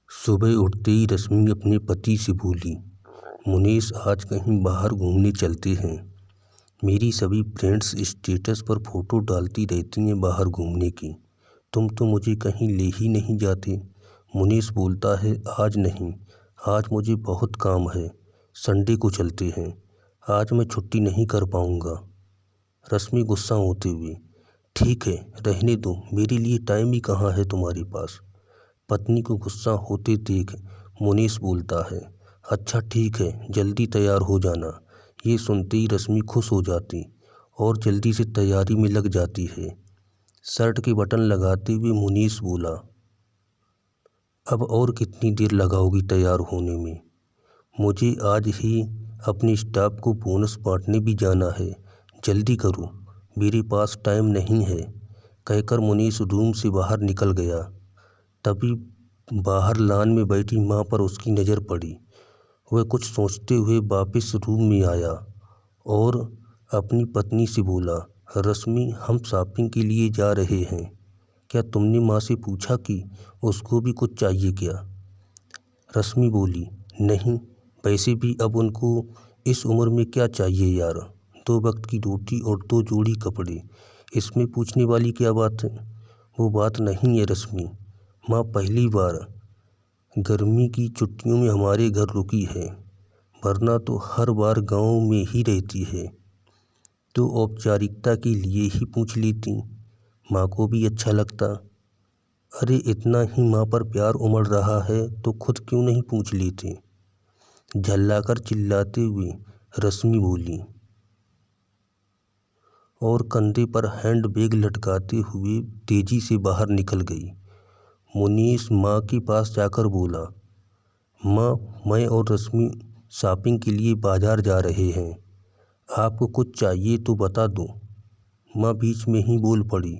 सुबह उठते ही रश्मि अपने पति से बोली, मुनीष आज कहीं बाहर घूमने चलते हैं। मेरी सभी फ्रेंड्स स्टेटस पर फ़ोटो डालती रहती हैं बाहर घूमने की। तुम तो मुझे कहीं ले ही नहीं जाते। मुनीष बोलता है, आज नहीं, आज मुझे बहुत काम है, संडे को चलते हैं। आज मैं छुट्टी नहीं कर पाऊँगा। रश्मि गुस्सा होते हुए, ठीक है, रहने दो, मेरे लिए टाइम ही कहाँ है तुम्हारे पास। पत्नी को गुस्सा होते देख मुनीष बोलता है, अच्छा ठीक है, जल्दी तैयार हो जाना। ये सुनते ही रश्मि खुश हो जाती और जल्दी से तैयारी में लग जाती है। शर्ट के बटन लगाते हुए मुनीष बोला, अब और कितनी देर लगाओगी तैयार होने में? मुझे आज ही अपने स्टाफ को बोनस बांटने भी जाना है, जल्दी करो, मेरे पास टाइम नहीं है। कहकर मुनीष रूम से बाहर निकल गया। तभी बाहर लॉन में बैठी माँ पर उसकी नज़र पड़ी। वह कुछ सोचते हुए वापस रूम में आया और अपनी पत्नी से बोला, रश्मि, हम शॉपिंग के लिए जा रहे हैं। क्या तुमने माँ से पूछा कि उसको भी कुछ चाहिए क्या? रश्मि बोली, नहीं, वैसे भी अब उनको इस उम्र में क्या चाहिए यार, 2 वक्त की रोटी और 2 जोड़ी कपड़े, इसमें पूछने वाली क्या बात है? वो बात नहीं है रश्मि, माँ पहली बार गर्मी की छुट्टियों में हमारे घर रुकी है, वरना तो हर बार गांव में ही रहती है। तो औपचारिकता के लिए ही पूछ लेती, माँ को भी अच्छा लगता। अरे इतना ही माँ पर प्यार उमड़ रहा है तो खुद क्यों नहीं पूछ लेते? झल्लाकर चिल्लाते हुए रश्मि बोली और कंधे पर हैंड बैग लटकाते हुए तेजी से बाहर निकल गई। मुनीष माँ के पास जाकर बोला, माँ, मैं और रश्मि शॉपिंग के लिए बाजार जा रहे हैं, आपको कुछ चाहिए तो बता दो। माँ बीच में ही बोल पड़ी,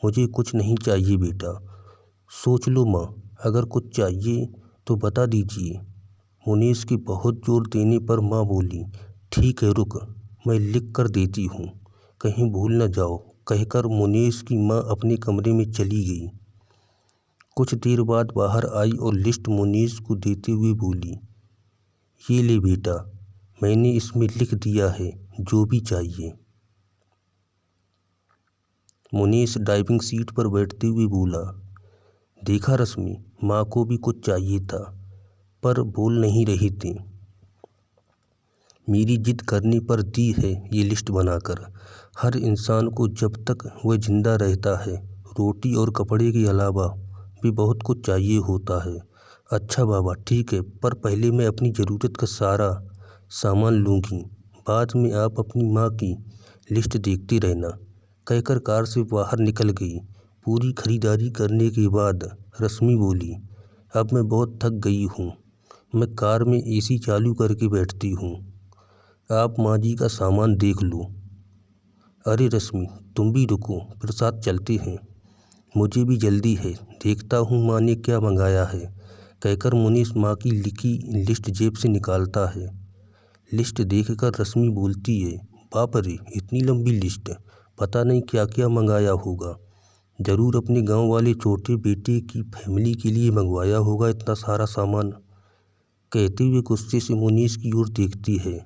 मुझे कुछ नहीं चाहिए बेटा, सोच लो माँ, अगर कुछ चाहिए तो बता दीजिए। मुनीष के बहुत जोर देने पर माँ बोली, ठीक है रुक, मैं लिख कर देती हूँ, कहीं भूल न जाओ। कहकर मुनीष की माँ अपने कमरे में चली गई। कुछ देर बाद बाहर आई और लिस्ट मुनीष को देते हुए बोली, ये ले बेटा, मैंने इसमें लिख दिया है जो भी चाहिए। मुनीष ड्राइविंग सीट पर बैठते हुए बोला, देखा रश्मि, माँ को भी कुछ चाहिए था पर बोल नहीं रही थी। मेरी जिद करने पर दी है ये लिस्ट बनाकर। हर इंसान को जब तक वह जिंदा रहता है रोटी और कपड़े के अलावा भी बहुत कुछ चाहिए होता है। अच्छा बाबा ठीक है, पर पहले मैं अपनी ज़रूरत का सारा सामान लूँगी, बाद में आप अपनी माँ की लिस्ट देखते रहना। कहकर कार से बाहर निकल गई। पूरी खरीदारी करने के बाद रश्मि बोली, अब मैं बहुत थक गई हूँ, मैं कार में एसी चालू करके बैठती हूँ, आप माँ जी का सामान देख लो। अरे रश्मि, तुम भी रुको, फिर साथ चलते हैं, मुझे भी जल्दी है, देखता हूँ माँ ने क्या मंगाया है। कहकर मुनीष माँ की लिखी लिस्ट जेब से निकालता है। लिस्ट देखकर रश्मि बोलती है, बाप रे, इतनी लंबी लिस्ट, पता नहीं क्या क्या मंगाया होगा, ज़रूर अपने गांव वाले छोटे बेटे की फैमिली के लिए मंगवाया होगा इतना सारा सामान। कहते हुए गुस्से से मुनीष की ओर देखती है।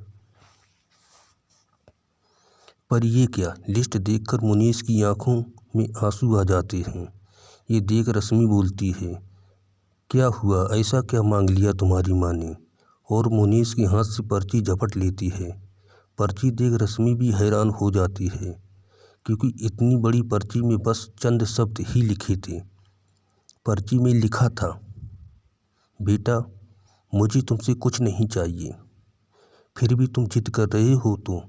पर ये क्या, लिस्ट देखकर मुनीष की आंखों में आंसू आ जाते हैं। ये देख रश्मि बोलती है, क्या हुआ, ऐसा क्या मांग लिया तुम्हारी माँ ने? और मुनीष के हाथ से पर्ची झपट लेती है। पर्ची देख रश्मि भी हैरान हो जाती है, क्योंकि इतनी बड़ी पर्ची में बस चंद शब्द ही लिखे थे। पर्ची में लिखा था, बेटा, मुझे तुमसे कुछ नहीं चाहिए, फिर भी तुम जिद कर रहे हो तो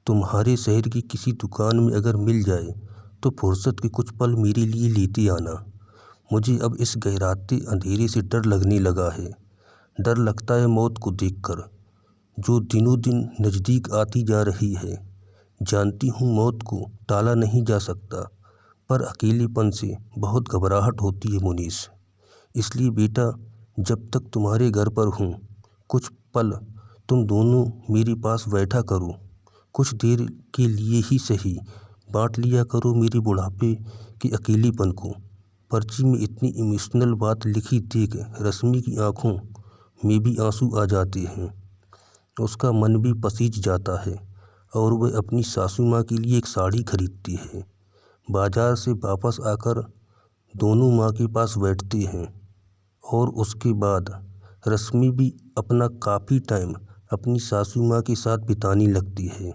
तुम्हारे शहर की किसी दुकान में अगर मिल जाए तो फुर्सत के कुछ पल मेरे लिए लेते आना। मुझे अब इस गहराते अंधेरे से डर लगने लगा है। डर लगता है मौत को देखकर, जो दिनों दिन नज़दीक आती जा रही है। जानती हूँ मौत को टाला नहीं जा सकता, पर अकेलेपन से बहुत घबराहट होती है मुनीष। इसलिए बेटा, जब तक तुम्हारे घर पर हूँ, कुछ पल तुम दोनों मेरे पास बैठा करो, कुछ देर के लिए ही सही, बांट लिया करो मेरे बुढ़ापे के अकेलेपन को। पर्ची में इतनी इमोशनल बात लिखी देख रश्मि की आंखों में भी आंसू आ जाते हैं। उसका मन भी पसीज जाता है और वह अपनी सासू माँ के लिए एक साड़ी खरीदती है। बाजार से वापस आकर दोनों माँ के पास बैठते हैं और उसके बाद रश्मि भी अपना काफ़ी टाइम अपनी सासू माँ के साथ बिताने लगती है।